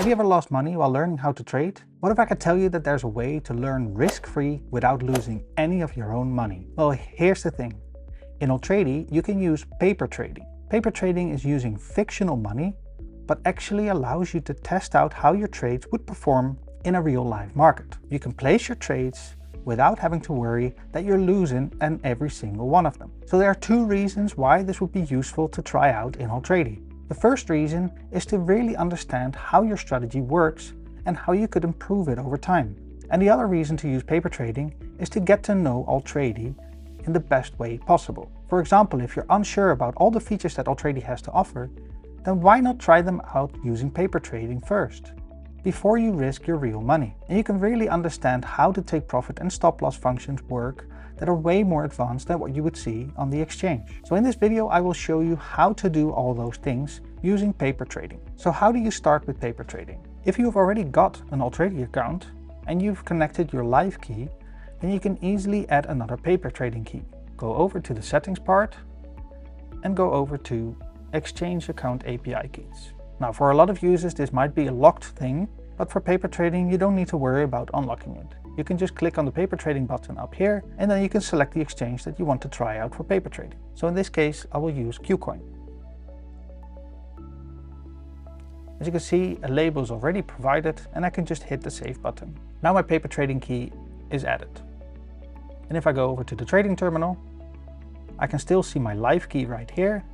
you ever lost money while learning how to trade? What if I could tell you that there's a way to learn risk-free without losing any of your own money? Well, here's the thing. In Altrady, you can use paper trading. Paper trading is using fictional money, but actually allows you to test out how your trades would perform in a real live market. You can place your trades without having to worry that you're losing in every single one of them. So there are two reasons why this would be useful to try out in Altrady. The first reason is to really understand how your strategy works and how you could improve it over time. And the other reason to use paper trading is to get to know Altrady in the best way possible. For example, if you're unsure about all the features that Altrady has to offer, then why not try them out using paper trading first, before you risk your real money. And you can really understand how to take profit and stop loss functions work that are way more advanced than what you would see on the exchange. So in this video, I will show you how to do all those things using paper trading. So how do you start with paper trading? If you've already got an Altrady account and you've connected your live key, then you can easily add another paper trading key. Go over to the settings part and go over to Exchange Account API keys. Now, for a lot of users, this might be a locked thing, but for paper trading, you don't need to worry about unlocking it. You can just click on the paper trading button up here, and then you can select the exchange that you want to try out for paper trading. So in this case, I will use Qcoin. As you can see, a label is already provided, and I can just hit the save button. Now my paper trading key is added. And if I go over to the trading terminal, I can still see my live key right here,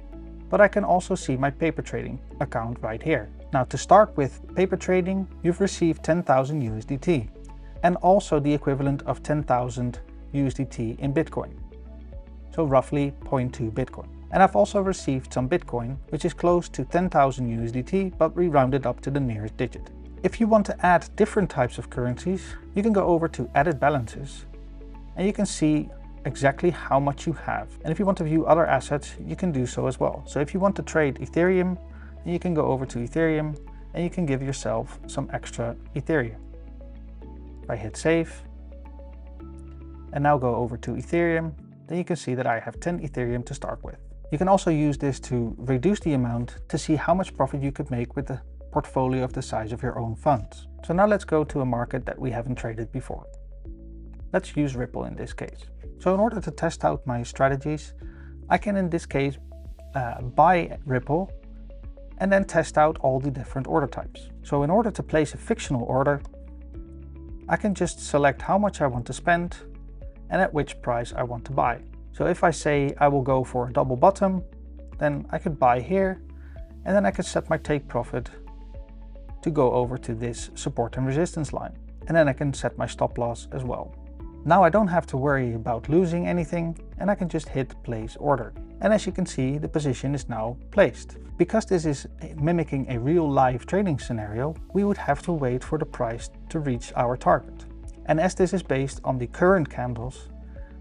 but I can also see my paper trading account right here. Now, to start with paper trading, you've received 10,000 USDT and also the equivalent of 10,000 USDT in Bitcoin. So roughly 0.2 Bitcoin. And I've also received some Bitcoin, which is close to 10,000 USDT, but we rounded up to the nearest digit. If you want to add different types of currencies, you can go over to Edit Balances and you can see exactly how much you have. And if you want to view other assets, you can do so as well. So if you want to trade Ethereum, you can go over to Ethereum and you can give yourself some extra Ethereum. If I hit save and now go over to Ethereum, then you can see that I have 10 Ethereum to start with. You can also use this to reduce the amount to see how much profit you could make with the portfolio of the size of your own funds. So now let's go to a market that we haven't traded before. Let's use Ripple in this case. So in order to test out my strategies, I can in this case buy Ripple and then test out all the different order types. So in order to place a fictional order, I can just select how much I want to spend and at which price I want to buy. So if I say I will go for a double bottom, then I could buy here and then I could set my take profit to go over to this support and resistance line. And then I can set my stop loss as well. Now I don't have to worry about losing anything and I can just hit place order. And as you can see, the position is now placed. Because this is mimicking a real live trading scenario, we would have to wait for the price to reach our target. And as this is based on the current candles,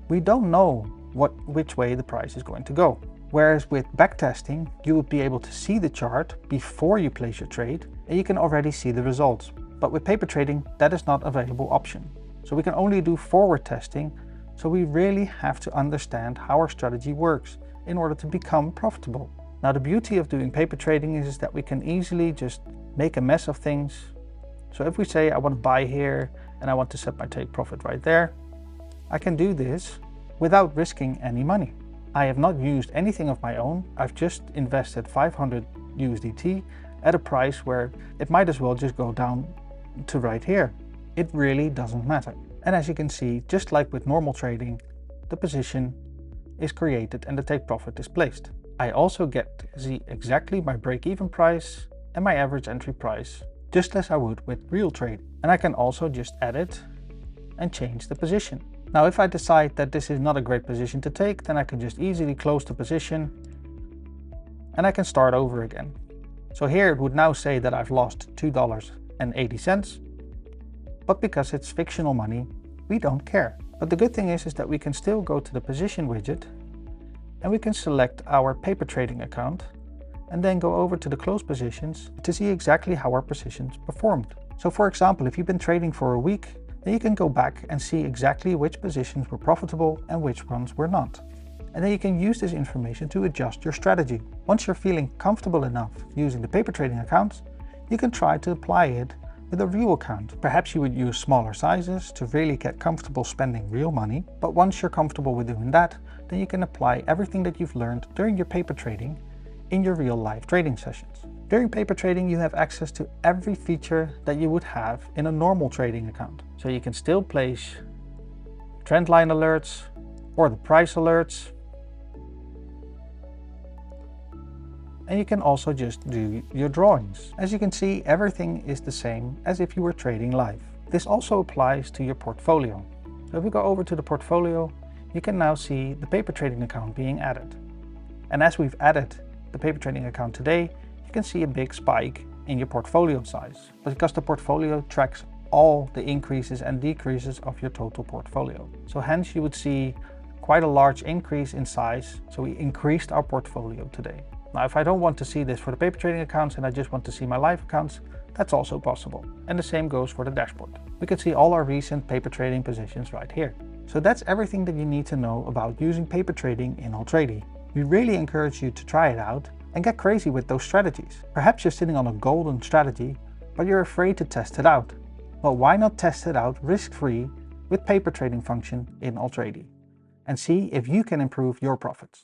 we don't know which way the price is going to go. Whereas with backtesting, you would be able to see the chart before you place your trade and you can already see the results. But with paper trading, that is not an available option. So we can only do forward testing, so we really have to understand how our strategy works in order to become profitable. Now the beauty of doing paper trading is that we can easily just make a mess of things. So if we say I want to buy here and I want to set my take profit right there, I can do this without risking any money. I have not used anything of my own. I've just invested 500 USDT at a price where it might as well just go down to right here. It really doesn't matter. And as you can see, just like with normal trading, the position is created and the take profit is placed. I also get to see exactly my break-even price and my average entry price, just as I would with real trading. And I can also just edit and change the position. Now, if I decide that this is not a great position to take, then I can just easily close the position and I can start over again. So here it would now say that I've lost $2.80. But because it's fictional money, we don't care. But the good thing is that we can still go to the position widget and we can select our paper trading account and then go over to the close positions to see exactly how our positions performed. So for example, if you've been trading for a week, then you can go back and see exactly which positions were profitable and which ones were not. And then you can use this information to adjust your strategy. Once you're feeling comfortable enough using the paper trading accounts, you can try to apply it with a real account. Perhaps you would use smaller sizes to really get comfortable spending real money, but once you're comfortable with doing that, then you can apply everything that you've learned during your paper trading in your real life trading sessions. During paper trading, you have access to every feature that you would have in a normal trading account. So you can still place trend line alerts or the price alerts. And you can also just do your drawings. As you can see, everything is the same as if you were trading live. This also applies to your portfolio. So if we go over to the portfolio, you can now see the paper trading account being added. And as we've added the paper trading account today, you can see a big spike in your portfolio size, because the portfolio tracks all the increases and decreases of your total portfolio. So hence you would see quite a large increase in size. So we increased our portfolio today. Now, if I don't want to see this for the paper trading accounts and I just want to see my live accounts, that's also possible. And the same goes for the dashboard. We can see all our recent paper trading positions right here. So that's everything that you need to know about using paper trading in Altrady. We really encourage you to try it out and get crazy with those strategies. Perhaps you're sitting on a golden strategy, but you're afraid to test it out. Well, why not test it out risk-free with paper trading function in Altrady and see if you can improve your profits.